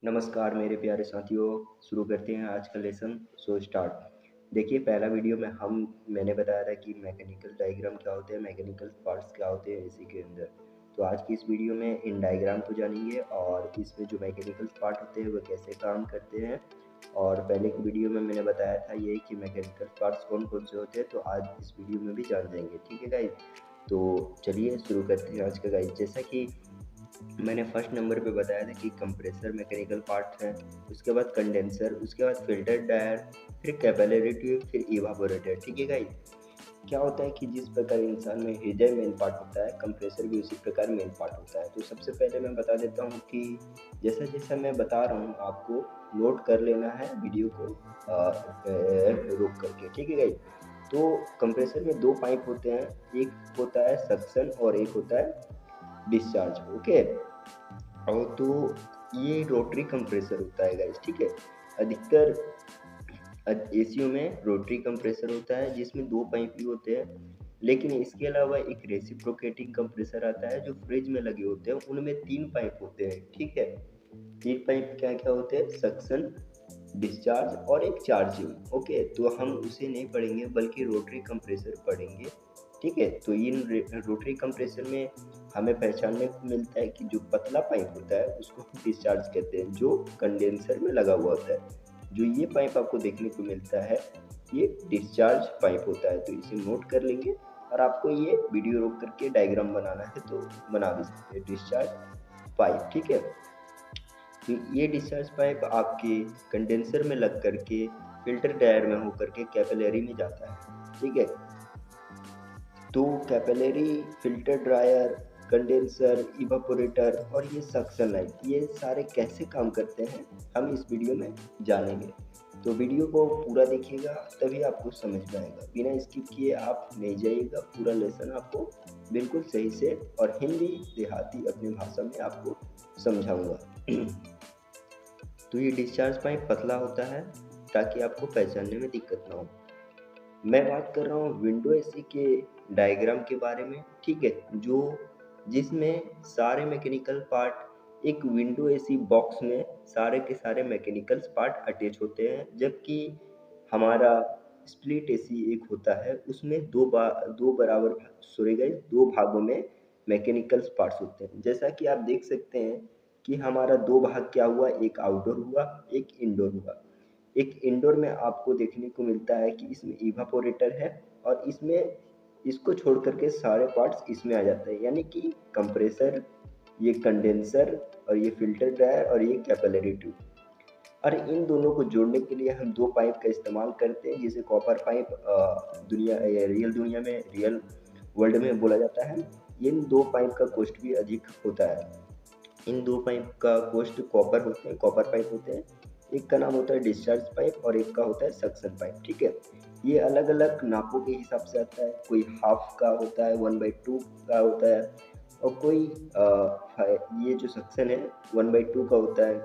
नमस्कार मेरे प्यारे साथियों। शुरू करते हैं आज का लेसन। So start. देखिए, पहला वीडियो में मैंने बताया था कि मैकेनिकल डायग्राम क्या होते हैं, मैकेनिकल पार्ट्स क्या होते हैं एसी के अंदर। तो आज की इस वीडियो में इन डायग्राम को जानेंगे और इसमें जो मैकेनिकल पार्ट होते हैं वो कैसे काम करते हैं। और पहले की वीडियो में मैंने बताया था ये कि मैकेनिकल पार्ट्स कौन कौन से होते हैं, तो आज इस वीडियो में भी जान जाएंगे। ठीक है गाइज, तो चलिए शुरू करते हैं आज का गाइज। जैसा कि मैंने फर्स्ट नंबर पे बताया था कि कंप्रेसर मैकेनिकल पार्ट है, उसके बाद कंडेंसर, उसके बाद फिल्टर ड्रायर, फिर कैपिलरी ट्यूब, फिर इवापोरेटर। ठीक है गाइस, क्या होता है कि जिस प्रकार इंसान में हृदय मेन पार्ट होता है, कंप्रेसर भी उसी प्रकार मेन पार्ट होता है। तो सबसे पहले मैं बता देता हूँ कि जैसा जैसा मैं बता रहा हूँ आपको नोट कर लेना है वीडियो को रोक करके। ठीक है गाइस, तो कंप्रेसर में दो पाइप होते हैं, एक होता है सक्शन और एक होता है डिस्चार्ज। ओके, और तो ये रोटरी कंप्रेसर होता है गाइस। ठीक है, अधिकतर एसीओ में रोटरी कंप्रेसर होता है जिसमें दो पाइप भी होते हैं, लेकिन इसके अलावा एक रेसिप्रोकेटिंग कंप्रेसर आता है जो फ्रिज में लगे होते हैं, उनमें तीन पाइप होते हैं। ठीक है, तीन पाइप क्या क्या होते हैं, सक्शन, डिस्चार्ज और एक चार्जिंग। ओके, तो हम उसे नहीं पढ़ेंगे बल्कि रोटरी कंप्रेसर पढ़ेंगे। ठीक है, तो इन रोटरी कंप्रेसर में हमें पहचानने को मिलता है कि जो पतला पाइप होता है उसको हम डिस्चार्ज कहते हैं, जो कंडेंसर में लगा हुआ होता है। जो ये पाइप आपको देखने को मिलता है ये डिस्चार्ज पाइप होता है, तो इसे नोट कर लेंगे। और आपको ये वीडियो रोक करके डायग्राम बनाना है तो बना भी सकते हैं, डिस्चार्ज पाइप। ठीक है, तो ये डिस्चार्ज पाइप आपके कंडेंसर में लग करके फिल्टर ड्रायर में होकर के कैपिलरी में जाता है। ठीक है, तो capillary, filter dryer, condenser, evaporator और ये सक्शन लाइट, ये सारे कैसे काम करते हैं हम इस वीडियो में जानेंगे। तो वीडियो को पूरा देखिएगा तभी आपको समझ में आएगा, बिना स्किप किए आप नहीं जाइएगा। पूरा लेसन आपको बिल्कुल सही से और हिंदी देहाती अपनी भाषा में आपको समझाऊंगा। तो ये डिस्चार्ज पाइप पतला होता है ताकि आपको पहचानने में दिक्कत ना हो। मैं बात कर रहा हूँ विंडो एसी के डायग्राम के बारे में। ठीक है, जो जिसमें सारे मैकेनिकल पार्ट एक विंडो एसी बॉक्स में सारे के सारे मैकेनिकल पार्ट अटैच होते हैं, जबकि हमारा स्प्लिट एसी एक होता है उसमें दो बराबर सॉरी गाइस, दो भागों में मैकेनिकल पार्ट्स होते हैं। जैसा कि आप देख सकते हैं कि हमारा दो भाग क्या हुआ, एक आउटडोर हुआ एक इंडोर हुआ। एक इंडोर में आपको देखने को मिलता है कि इसमें इवापोरेटर है और इसमें इसको छोड़ करके सारे पार्ट्स इसमें आ जाते हैं, यानी कि कंप्रेसर, ये कंडेंसर और ये फिल्टर ड्रायर और ये कैपिलरी ट्यूब। और इन दोनों को जोड़ने के लिए हम दो पाइप का इस्तेमाल करते हैं, जिसे कॉपर पाइप रियल दुनिया में, रियल वर्ल्ड में बोला जाता है। इन दो पाइप का कॉस्ट भी अधिक होता है। इन दो पाइप का कॉस्ट कॉपर होते हैं, कॉपर पाइप होते हैं। एक का नाम होता है डिस्चार्ज पाइप और एक का होता है सक्शन पाइप। ठीक है, ये अलग अलग नापों के हिसाब से आता है, कोई हाफ का होता है, 1/2 का होता है, और कोई ये जो सक्शन है 1/2 का होता है,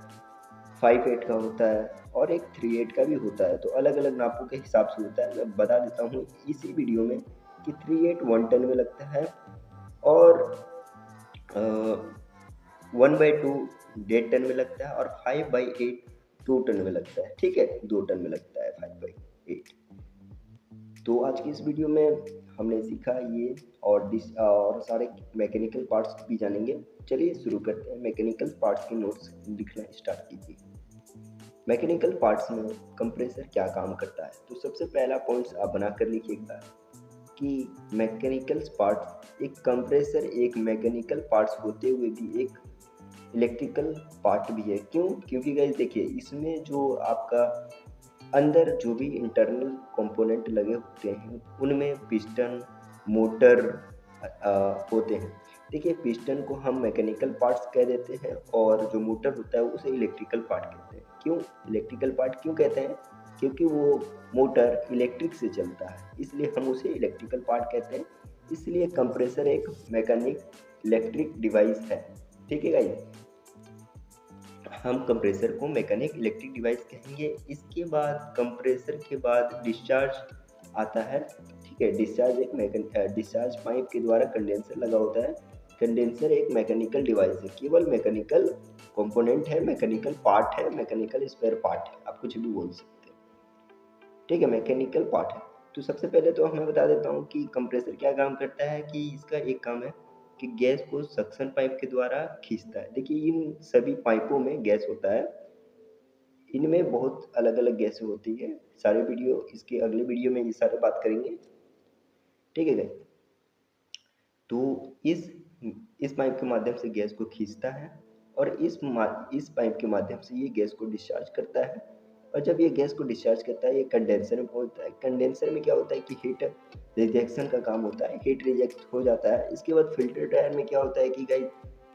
5/8 का होता है और एक 3/8 का भी होता है। तो अलग अलग नापों के हिसाब से होता है। मैं बता देता हूँ इसी वीडियो में कि 3/8 1 टन में लगता है और 1/2 1.5 टन में लगता है और 5/8 2 टन में लगता है। ठीक है, 2 टन में लगता है 5/8। तो आज की इस वीडियो में हमने सीखा ये और सारे मैकेनिकल पार्ट्स भी जानेंगे। चलिए शुरू करते हैं। मैकेनिकल पार्ट्स के नोट्स लिखना स्टार्ट कीजिए। मैकेनिकल पार्ट्स में कंप्रेसर क्या काम करता है, तो सबसे पहला पॉइंट्स आप बना कर लिखिएगा कि मैकेनिकल पार्ट्स, एक कंप्रेसर एक मैकेनिकल पार्ट्स होते हुए भी एक इलेक्ट्रिकल पार्ट भी है। क्यों? क्योंकि गाइस देखिए, इसमें जो आपका अंदर जो भी इंटरनल कंपोनेंट लगे होते हैं उनमें पिस्टन, मोटर होते हैं। देखिए, पिस्टन को हम मैकेनिकल पार्ट्स कह देते हैं और जो मोटर होता है उसे इलेक्ट्रिकल पार्ट कहते हैं। क्यों इलेक्ट्रिकल पार्ट क्यों कहते हैं? क्योंकि वो मोटर इलेक्ट्रिक से चलता है, इसलिए हम उसे इलेक्ट्रिकल पार्ट कहते हैं। इसलिए कंप्रेसर एक मैकेनिक इलेक्ट्रिक डिवाइस है। ठीक है गाइस, हम कंप्रेसर को मैकेनिक इलेक्ट्रिक डिवाइस कहेंगे। इसके बाद कंप्रेसर के बाद डिस्चार्ज आता है। ठीक है, डिस्चार्ज पाइप के द्वारा कंडेंसर लगा होता है। कंडेंसर एक मैकेनिकल डिवाइस है, केवल मैकेनिकल कंपोनेंट है, मैकेनिकल पार्ट है, मैकेनिकल स्पेयर पार्ट है, आप कुछ भी बोल सकते हैं। ठीक है, मैकेनिकल पार्ट है। तो सबसे पहले तो मैं बता देता हूँ कि कंप्रेसर क्या काम करता है। कि इसका एक काम है कि गैस को सक्शन पाइप के द्वारा खींचता है। देखिए इन सभी पाइपों में गैस होता है, इनमें बहुत अलग अलग गैसें होती है। सारे वीडियो इसके अगले वीडियो में ये सारे बात करेंगे। ठीक है गाइस, तो इस पाइप के माध्यम से गैस को खींचता है और इस पाइप के माध्यम से ये गैस को डिस्चार्ज करता है। और जब ये गैस को डिस्चार्ज करता है ये कंडेंसर में पहुंचता है। कंडेंसर में क्या होता है कि हीट रिजेक्शन का काम होता है, हीट रिजेक्ट हो जाता है। इसके बाद फिल्टर ड्रायर में क्या होता है कि गाइस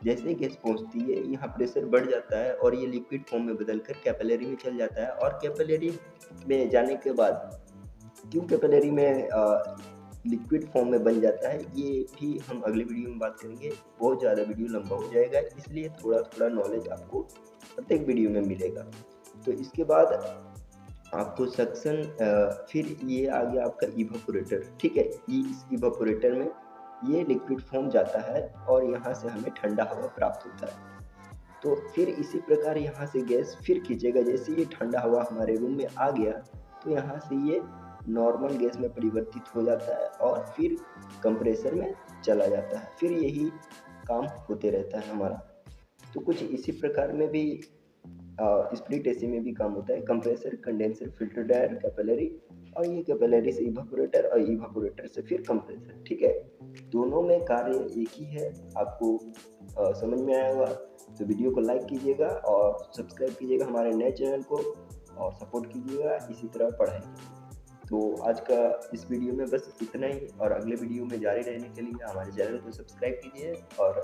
जैसे ही गैस पहुंचती है यहाँ प्रेशर बढ़ जाता है और ये लिक्विड फॉर्म में बदलकर कैपिलरी में चल जाता है। और कैपिलरी में जाने के बाद क्यों कैपिलरी में लिक्विड फॉर्म में बन जाता है, ये भी हम अगले वीडियो में बात करेंगे। बहुत ज़्यादा वीडियो लंबा हो जाएगा, इसलिए थोड़ा थोड़ा नॉलेज आपको प्रत्येक वीडियो में मिलेगा। तो इसके बाद आपको सक्शन, फिर ये आ गया आपका इवापोरेटर। ठीक है, इस इवापोरेटर में ये लिक्विड फॉर्म जाता है और यहाँ से हमें ठंडा हवा प्राप्त होता है। तो फिर इसी प्रकार यहाँ से गैस फिर खींचेगा। जैसे ये ठंडा हवा हमारे रूम में आ गया तो यहाँ से ये नॉर्मल गैस में परिवर्तित हो जाता है और फिर कंप्रेसर में चला जाता है। फिर यही काम होते रहता है हमारा। तो कुछ इसी प्रकार में भी स्प्लिट एसी में भी काम होता है। Compressor, condenser, filter dryer, capillary, और ये कैपिलरी से इवापोरेटर और इवापोरेटर से फिर कंप्रेसर। ठीक है, दोनों में कार्य एक ही है। आपको समझ में आया होगा। तो वीडियो को लाइक कीजिएगा और सब्सक्राइब कीजिएगा हमारे नए चैनल को और सपोर्ट कीजिएगा इसी तरह पढ़ाई के लिए। तो आज का इस वीडियो में बस इतना ही, और अगले वीडियो में जारी रहने के लिए हमारे चैनल को सब्सक्राइब कीजिए और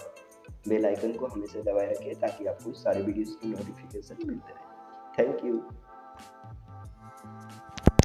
बेल आइकन को हमेशा दबाए रखिए ताकि आपको सारे वीडियोस की नोटिफिकेशन मिलते रहे। Thank you.